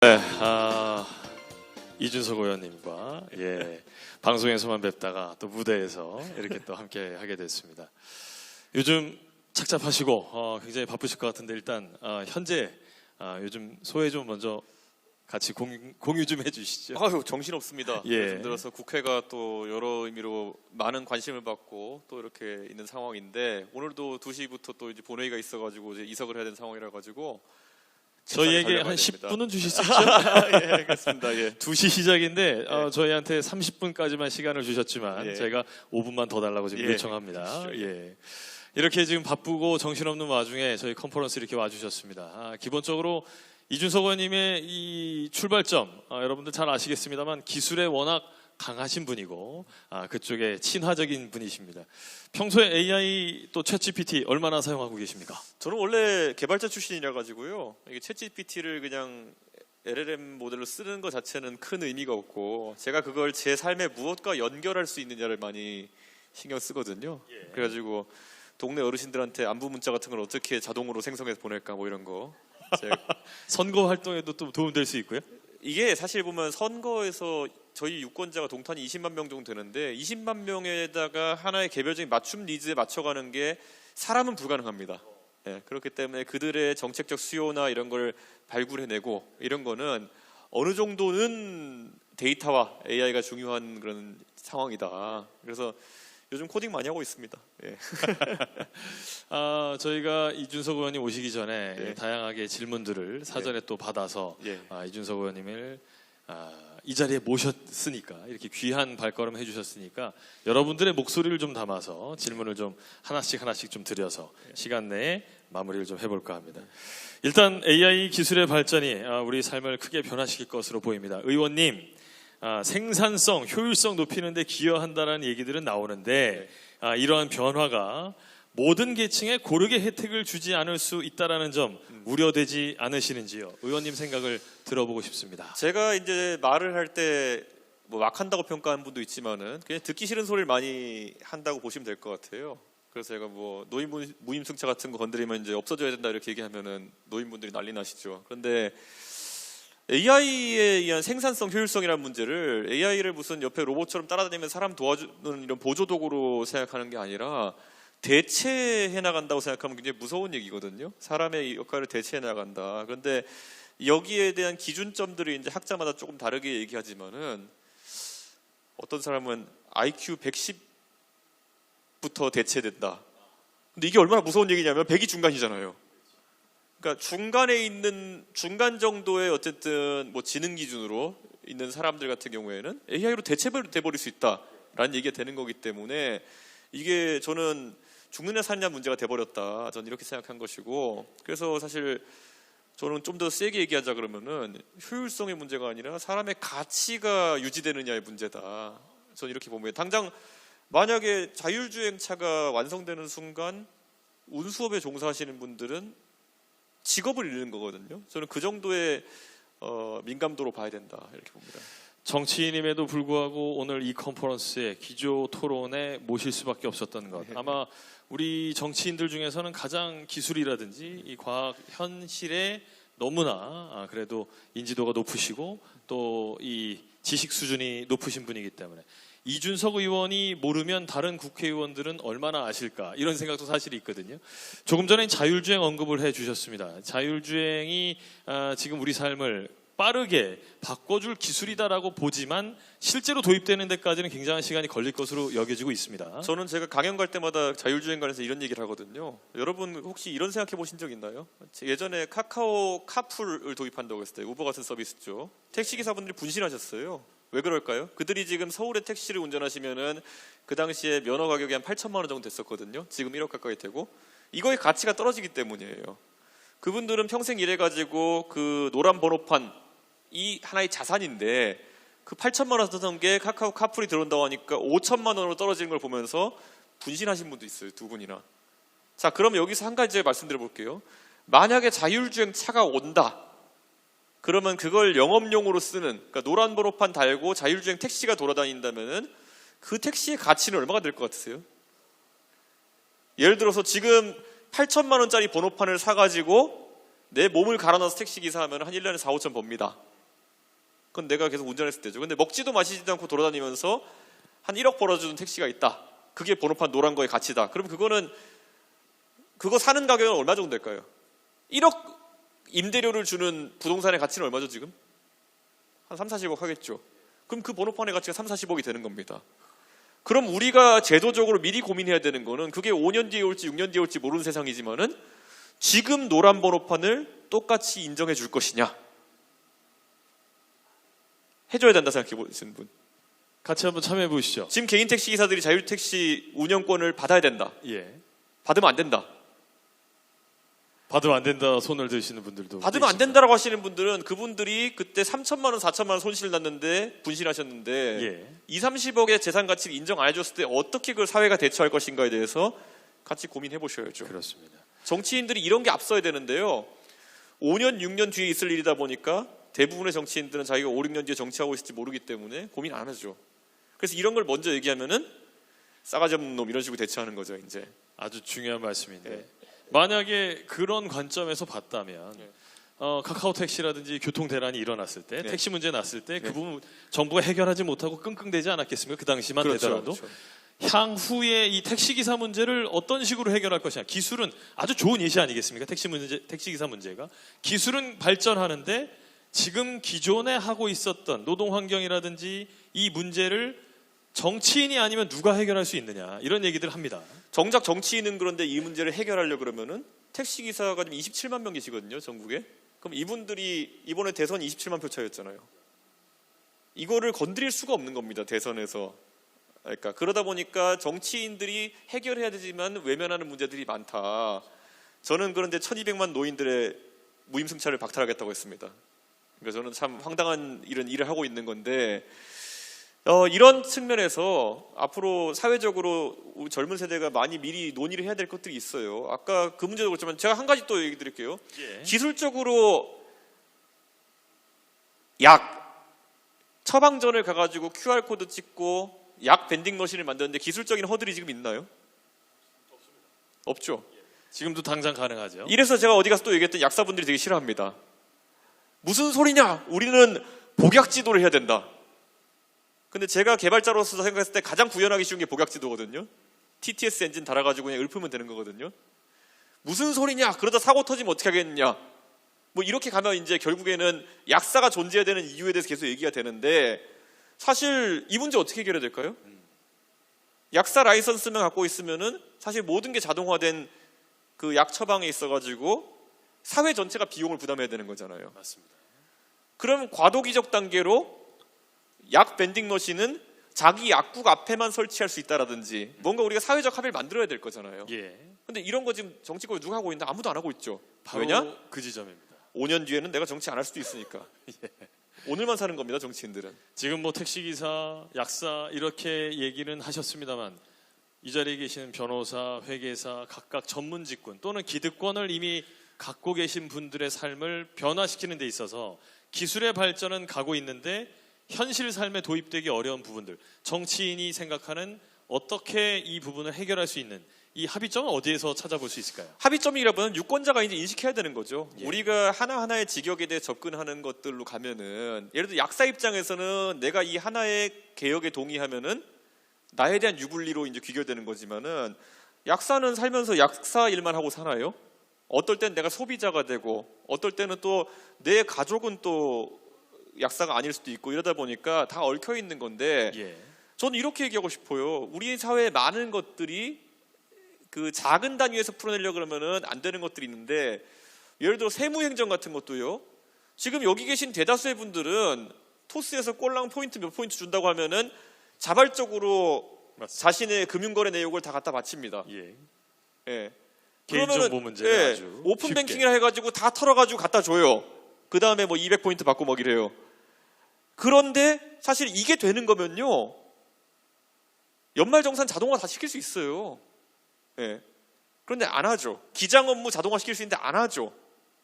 네, 이준석 의원님과 방송에서만 뵙다가 또 무대에서 이렇게 또 함께 하게 됐습니다. 요즘 착잡하시고 굉장히 바쁘실 것 같은데 일단 현재 요즘 소회 좀 먼저 같이 공유 좀 해주시죠. 아유, 정신없습니다. 예. 요즘 들어서 국회가 또 여러 의미로 많은 관심을 받고 또 이렇게 있는 상황인데 오늘도 2시부터 또 이제 본회의가 있어가지고 이제 이석을 해야 되는 상황이라 가지고 저희에게 한 10분은 주실 수 있죠? 예, 알겠습니다. 예. 2시 시작인데 예. 저희한테 30분까지만 시간을 주셨지만 예. 저희가 5분만 더 달라고 지금 예. 요청합니다. 예. 예. 이렇게 지금 바쁘고 정신없는 와중에 저희 컨퍼런스 이렇게 와주셨습니다. 기본적으로 이준석 의원님의 이 출발점 여러분들 잘 아시겠습니다만 기술에 워낙 강하신 분이고 그쪽에 친화적인 분이십니다. 평소에 AI 또 챗GPT 얼마나 사용하고 계십니까? 저는 원래 개발자 출신이라 가지고요. 이게 챗GPT를 그냥 LLM 모델로 쓰는 것 자체는 큰 의미가 없고 제가 그걸 제 삶에 무엇과 연결할 수 있느냐를 많이 신경 쓰거든요. 예. 그래가지고 동네 어르신들한테 안부 문자 같은 걸 어떻게 자동으로 생성해서 보낼까 뭐 이런 거. 선거 활동에도 또 도움될 수 있고요. 이게 사실 보면 선거에서 저희 유권자가 동탄이 20만 명 정도 되는데 20만 명에다가 하나의 개별적인 맞춤 니즈에 맞춰가는 게 사람은 불가능합니다. 예, 그렇기 때문에 그들의 정책적 수요나 이런 걸 발굴해내고 이런 거는 어느 정도는 데이터와 AI가 중요한 그런 상황이다. 그래서 요즘 코딩 많이 하고 있습니다. 예. 저희가 이준석 의원님 오시기 전에 예. 다양하게 질문들을 사전에 또 받아서 예. 이준석 의원님을 이 자리에 모셨으니까 이렇게 귀한 발걸음 해주셨으니까 여러분들의 목소리를 좀 담아서 질문을 좀 하나씩 좀 드려서 시간 내에 마무리를 좀 해볼까 합니다. 일단 AI 기술의 발전이 우리 삶을 크게 변화시킬 것으로 보입니다. 의원님, 생산성, 효율성 높이는 데 기여한다는 얘기들은 나오는데 이러한 변화가 모든 계층에 고르게 혜택을 주지 않을 수 있다는 점 우려되지 않으시는지요? 의원님 생각을 들어보고 싶습니다. 제가 이제 말을 할 때 뭐 막 한다고 평가하는 분도 있지만은 그냥 듣기 싫은 소리를 많이 한다고 보시면 될 것 같아요. 그래서 제가 뭐 노인 무임승차 같은 거 건드리면 이제 없어져야 된다 이렇게 얘기하면은 노인분들이 난리 나시죠. 그런데 AI에 의한 생산성, 효율성이라는 문제를 AI를 무슨 옆에 로봇처럼 따라다니면서 사람 도와주는 이런 보조 도구로 생각하는 게 아니라 대체해 나간다고 생각하면 굉장히 무서운 얘기거든요. 사람의 역할을 대체해 나간다. 그런데 여기에 대한 기준점들이 이제 학자마다 조금 다르게 얘기하지만은 어떤 사람은 IQ 110부터 대체된다. 근데 이게 얼마나 무서운 얘기냐면 100이 중간이잖아요. 그러니까 중간에 있는 중간 정도의 어쨌든 뭐 지능 기준으로 있는 사람들 같은 경우에는 AI로 대체돼 버릴 수 있다라는 얘기가 되는 거기 때문에 이게 저는 죽느냐 사느냐 문제가 돼버렸다. 저는 이렇게 생각한 것이고 그래서 사실 저는 좀 더 세게 얘기하자 그러면은 효율성의 문제가 아니라 사람의 가치가 유지되느냐의 문제다. 저는 이렇게 봅니다. 당장 만약에 자율주행차가 완성되는 순간 운수업에 종사하시는 분들은 직업을 잃는 거거든요. 저는 그 정도의 민감도로 봐야 된다 이렇게 봅니다. 정치인임에도 불구하고 오늘 이 컨퍼런스에 기조 토론에 모실 수밖에 없었던 것. 아마 우리 정치인들 중에서는 가장 기술이라든지 이 과학 현실에 너무나 그래도 인지도가 높으시고 또 이 지식 수준이 높으신 분이기 때문에 이준석 의원이 모르면 다른 국회의원들은 얼마나 아실까 이런 생각도 사실 있거든요. 조금 전에 자율주행 언급을 해주셨습니다. 자율주행이 지금 우리 삶을 빠르게 바꿔줄 기술이다라고 보지만 실제로 도입되는 데까지는 굉장한 시간이 걸릴 것으로 여겨지고 있습니다. 저는 제가 강연 갈 때마다 자율주행 관해서 이런 얘기를 하거든요. 여러분 혹시 이런 생각해 보신 적 있나요? 예전에 카카오 카풀을 도입한다고 했을 때 우버 같은 서비스죠. 택시기사분들이 분신하셨어요. 왜 그럴까요? 그들이 지금 서울의 택시를 운전하시면은 그 당시에 면허 가격이 한 8천만 원 정도 됐었거든요. 지금 1억 가까이 되고 이거의 가치가 떨어지기 때문이에요. 그분들은 평생 일해가지고 그 노란 번호판 이 하나의 자산인데 그 8천만 원 쓰던 게 카카오 카풀이 들어온다고 하니까 5천만 원으로 떨어지는 걸 보면서 분신하신 분도 있어요. 두 분이나. 자, 그럼 여기서 한 가지 말씀드려 볼게요. 만약에 자율주행 차가 온다. 그러면 그걸 영업용으로 쓰는 그러니까 노란 번호판 달고 자율주행 택시가 돌아다닌다면은 그 택시의 가치는 얼마가 될 것 같으세요? 예를 들어서 지금 8천만 원짜리 번호판을 사가지고 내 몸을 갈아넣어서 택시기사 하면 한 1년에 4, 5천 법니다. 그건 내가 계속 운전했을 때죠. 근데 먹지도 마시지도 않고 돌아다니면서 한 1억 벌어주는 택시가 있다. 그게 번호판 노란 거의 가치다. 그럼 그거 사는 가격은 얼마 정도 될까요? 1억 임대료를 주는 부동산의 가치는 얼마죠 지금? 한 3, 40억 하겠죠. 그럼 그 번호판의 가치가 3, 40억이 되는 겁니다. 그럼 우리가 제도적으로 미리 고민해야 되는 거는 그게 5년 뒤에 올지 6년 뒤에 올지 모르는 세상이지만은 지금 노란 번호판을 똑같이 인정해 줄 것이냐. 해줘야 된다 생각해 보시는 분. 같이 한번 참여해 보시죠. 지금 개인 택시 기사들이 자율택시 운영권을 받아야 된다. 예. 받으면 안 된다. 받으면 안 된다 손을 드시는 분들도 받으면 안 계십니다. 된다라고 하시는 분들은 그분들이 그때 3천만 원, 4천만 원 손실 났는데 분실하셨는데 예. 2, 30억의 재산 가치를 인정 안 해줬을 때 어떻게 그걸 사회가 대처할 것인가에 대해서 같이 고민해 보셔야죠. 그렇습니다. 정치인들이 이런 게 앞서야 되는데요. 5년, 6년 뒤에 있을 일이다 보니까 대부분의 정치인들은 자기가 5, 6년 뒤에 정치하고 있을지 모르기 때문에 고민 안 하죠. 그래서 이런 걸 먼저 얘기하면은 싸가지 없는 놈 이런 식으로 대처하는 거죠. 이제 아주 중요한 말씀인데 네. 만약에 그런 관점에서 봤다면 네. 카카오 택시라든지 교통 대란이 일어났을 때 네. 택시 문제 났을 때 그 네. 부분 정부가 해결하지 못하고 끙끙대지 않았겠습니까? 그 당시만 그렇죠. 되더라도 그렇죠. 향후에 이 택시 기사 문제를 어떤 식으로 해결할 것이냐. 기술은 아주 좋은 예시 아니겠습니까? 택시 기사 문제가 기술은 발전하는데 지금 기존에 하고 있었던 노동 환경이라든지 이 문제를 정치인이 아니면 누가 해결할 수 있느냐 이런 얘기들 합니다. 정작 정치인은 그런데 이 문제를 해결하려 그러면은 택시 기사가 지금 27만 명 계시거든요, 전국에. 그럼 이분들이 이번에 대선 27만 표 차였잖아요. 이거를 건드릴 수가 없는 겁니다, 대선에서. 그러니까 그러다 보니까 정치인들이 해결해야 되지만 외면하는 문제들이 많다. 저는 그런데 1200만 노인들의 무임승차를 박탈하겠다고 했습니다. 그러니까 저는 참 황당한 이런 일을 하고 있는 건데 이런 측면에서 앞으로 사회적으로 우리 젊은 세대가 많이 미리 논의를 해야 될 것들이 있어요. 아까 그 문제도 그렇지만 제가 한 가지 또 얘기 드릴게요. 예. 기술적으로 약 처방전을 가가지고 QR코드 찍고 약 밴딩 머신을 만드는데 기술적인 허들이 지금 있나요? 없죠. 지금도 당장 가능하죠. 이래서 제가 어디 가서 또 얘기했던 약사분들이 되게 싫어합니다. 무슨 소리냐? 우리는 복약지도를 해야 된다. 근데 제가 개발자로서 생각했을 때 가장 구현하기 쉬운 게 복약지도거든요. TTS 엔진 달아가지고 그냥 읊으면 되는 거거든요. 무슨 소리냐? 그러다 사고 터지면 어떻게 하겠느냐? 뭐 이렇게 가면 이제 결국에는 약사가 존재해야 되는 이유에 대해서 계속 얘기가 되는데 사실 이 문제 어떻게 해결해야 될까요? 약사 라이선스만 갖고 있으면은 사실 모든 게 자동화된 그 약 처방에 있어가지고 사회 전체가 비용을 부담해야 되는 거잖아요. 맞습니다. 그럼 과도기적 단계로 약 밴딩 머신은 자기 약국 앞에만 설치할 수 있다라든지 뭔가 우리가 사회적 합의를 만들어야 될 거잖아요. 예. 근데 이런 거 지금 정치권에 누가 하고 있는데 아무도 안 하고 있죠. 바로 왜냐? 그 지점입니다. 5년 뒤에는 내가 정치 안 할 수도 있으니까. 오늘만 사는 겁니다, 정치인들은. 지금 뭐 택시기사, 약사 이렇게 얘기는 하셨습니다만 이 자리에 계시는 변호사, 회계사 각각 전문 직군 또는 기득권을 이미 갖고 계신 분들의 삶을 변화시키는 데 있어서 기술의 발전은 가고 있는데 현실 삶에 도입되기 어려운 부분들, 정치인이 생각하는 어떻게 이 부분을 해결할 수 있는 이 합의점은 어디에서 찾아볼 수 있을까요? 합의점이라면 유권자가 이제 인식해야 되는 거죠. 예. 우리가 하나하나의 직역에 대해 접근하는 것들로 가면은 예를 들어 약사 입장에서는 내가 이 하나의 개혁에 동의하면은 나에 대한 유불리로 이제 귀결되는 거지만은 약사는 살면서 약사 일만 하고 사나요? 어떨 땐 내가 소비자가 되고 어떨 때는 또 내 가족은 또 약사가 아닐 수도 있고 이러다 보니까 다 얽혀 있는 건데 예. 저는 이렇게 얘기하고 싶어요. 우리 사회에 많은 것들이 그 작은 단위에서 풀어내려고 그러면은 안 되는 것들이 있는데 예를 들어 세무행정 같은 것도요. 지금 여기 계신 대다수의 분들은 토스에서 꼴랑 포인트 몇 포인트 준다고 하면은 자발적으로 맞습니다. 자신의 금융거래 내역을 다 갖다 바칩니다. 예. 예. 개인정보 문제를 예, 아주 오픈 쉽게. 뱅킹이라 해가지고 다 털어가지고 갖다 줘요. 그 다음에 뭐 200포인트 받고 먹이래요. 그런데 사실 이게 되는 거면요. 연말정산 자동화 다 시킬 수 있어요. 예. 그런데 안 하죠. 기장 업무 자동화 시킬 수 있는데 안 하죠.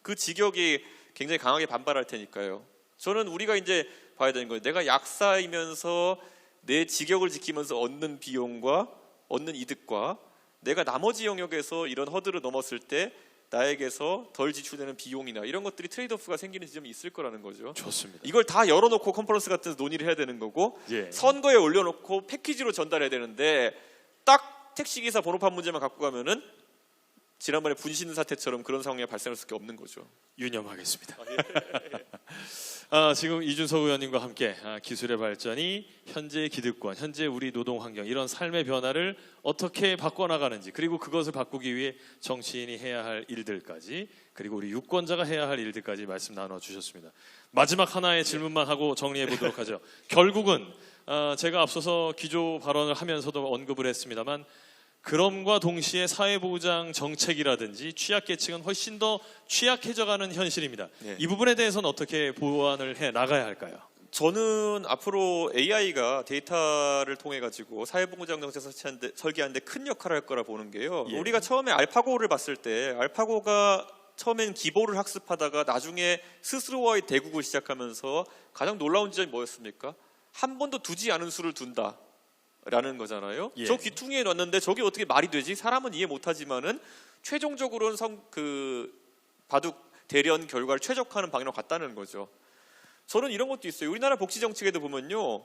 그 직역이 굉장히 강하게 반발할 테니까요. 저는 우리가 이제 봐야 되는 거예요. 내가 약사이면서 내 직역을 지키면서 얻는 비용과 얻는 이득과 내가 나머지 영역에서 이런 허들을 넘었을 때 나에게서 덜 지출되는 비용이나 이런 것들이 트레이드오프가 생기는 지점이 있을 거라는 거죠. 좋습니다. 이걸 다 열어놓고 컨퍼런스 같은 데서 논의를 해야 되는 거고 예. 선거에 올려놓고 패키지로 전달해야 되는데 딱 택시기사 번호판 문제만 갖고 가면은 지난번에 분신 사태처럼 그런 상황이 발생할 수밖에 없는 거죠. 유념하겠습니다. 예. 지금 이준석 의원님과 함께 기술의 발전이 현재의 기득권, 현재 우리 노동 환경 이런 삶의 변화를 어떻게 바꿔나가는지, 그리고 그것을 바꾸기 위해 정치인이 해야 할 일들까지, 그리고 우리 유권자가 해야 할 일들까지 말씀 나눠주셨습니다. 마지막 하나의 질문만 하고 정리해 보도록 하죠. 결국은 제가 앞서서 기조 발언을 하면서도 언급을 했습니다만, 그럼과 동시에 사회보장 정책이라든지 취약계층은 훨씬 더 취약해져가는 현실입니다. 네. 이 부분에 대해서는 어떻게 보완을 해 나가야 할까요? 저는 앞으로 AI가 데이터를 통해 가지고 사회보장 정책 설계하는데 큰 역할을 할 거라 보는 게요. 예. 우리가 처음에 알파고를 봤을 때 알파고가 처음엔 기보를 학습하다가 나중에 스스로와의 대국을 시작하면서 가장 놀라운 지점이 뭐였습니까? 한 번도 두지 않은 수를 둔다. 라는 거잖아요. 예. 저 귀퉁이에 놨는데 저게 어떻게 말이 되지? 사람은 이해 못하지만은 최종적으로는 바둑 대련 결과를 최적화하는 방향으로 갔다는 거죠. 저는 이런 것도 있어요. 우리나라 복지 정책에도 보면요,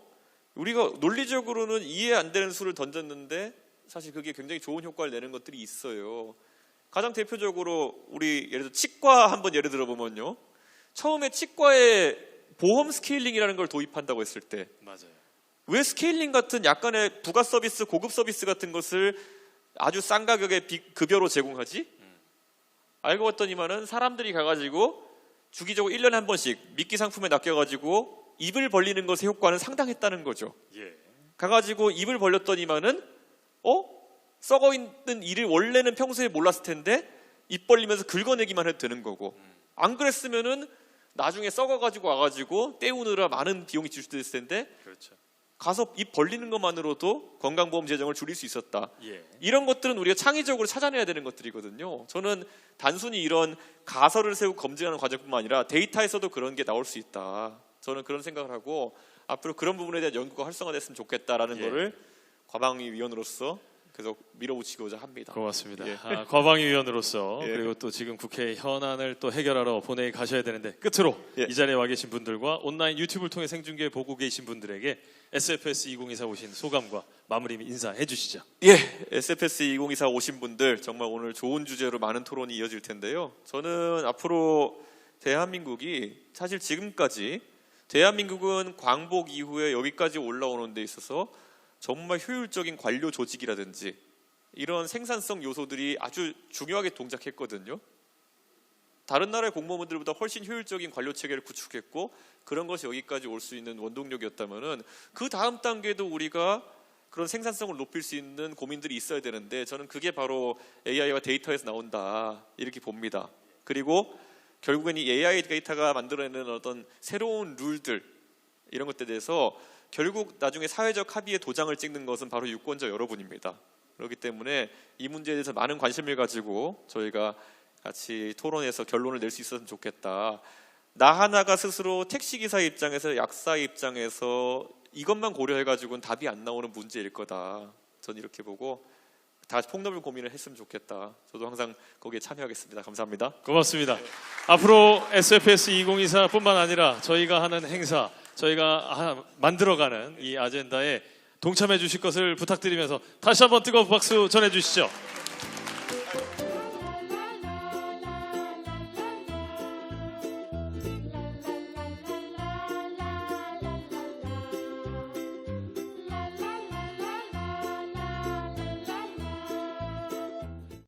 우리가 논리적으로는 이해 안 되는 수를 던졌는데 사실 그게 굉장히 좋은 효과를 내는 것들이 있어요. 가장 대표적으로 우리 예를 들어 치과 한번 예를 들어 보면요, 처음에 치과에 보험 스케일링이라는 걸 도입한다고 했을 때 맞아요. 왜 스케일링 같은 약간의 부가 서비스, 고급 서비스 같은 것을 아주 싼 가격에 급여로 제공하지? 알고 봤더니만은 사람들이 가가지고 주기적으로 1년에 한 번씩 미끼 상품에 낚여가지고 입을 벌리는 것의 효과는 상당했다는 거죠. 예. 가가지고 입을 벌렸더니만은 썩어 있는 이를 원래는 평소에 몰랐을 텐데 입 벌리면서 긁어내기만 해도 되는 거고, 안 그랬으면은 나중에 썩어가지고 와가지고 때우느라 많은 비용이 지출됐을 텐데 그렇죠. 가서 입 벌리는 것만으로도 건강보험 재정을 줄일 수 있었다. 예. 이런 것들은 우리가 창의적으로 찾아내야 되는 것들이거든요. 저는 단순히 이런 가설을 세우고 검증하는 과정뿐만 아니라 데이터에서도 그런 게 나올 수 있다. 저는 그런 생각을 하고 앞으로 그런 부분에 대한 연구가 활성화됐으면 좋겠다라는 예. 거를 과방위 위원으로서 계속 밀어붙이고자 합니다. 고맙습니다. 예. 과방위 위원으로서 예. 그리고 또 지금 국회 현안을 또 해결하러 본회의 가셔야 되는데, 끝으로 예. 이 자리에 와 계신 분들과 온라인 유튜브를 통해 생중계 보고 계신 분들에게 SFS 2024 오신 소감과 마무리 인사해 주시죠. 예, SFS 2024 오신 분들 정말 오늘 좋은 주제로 많은 토론이 이어질 텐데요. 저는 앞으로 대한민국이 사실 지금까지 대한민국은 광복 이후에 여기까지 올라오는 데 있어서 정말 효율적인 관료 조직이라든지 이런 생산성 요소들이 아주 중요하게 동작했거든요. 다른 나라의 공무원들보다 훨씬 효율적인 관료 체계를 구축했고 그런 것이 여기까지 올 수 있는 원동력이었다면은 그 다음 단계도 우리가 그런 생산성을 높일 수 있는 고민들이 있어야 되는데, 저는 그게 바로 AI와 데이터에서 나온다 이렇게 봅니다. 그리고 결국엔 이 AI 데이터가 만들어내는 어떤 새로운 룰들 이런 것들에 대해서 결국 나중에 사회적 합의의 도장을 찍는 것은 바로 유권자 여러분입니다. 그렇기 때문에 이 문제에 대해서 많은 관심을 가지고 저희가 같이 토론해서 결론을 낼 수 있었으면 좋겠다. 나 하나가 스스로 택시기사 입장에서 약사 입장에서 이것만 고려해가지고는 답이 안 나오는 문제일 거다. 저는 이렇게 보고 다 같이 폭넓은 고민을 했으면 좋겠다. 저도 항상 거기에 참여하겠습니다. 감사합니다. 고맙습니다. 앞으로 SFS 2024뿐만 아니라 저희가 하는 행사, 저희가 만들어가는 이 아젠다에 동참해 주실 것을 부탁드리면서 다시 한번 뜨거운 박수 전해 주시죠.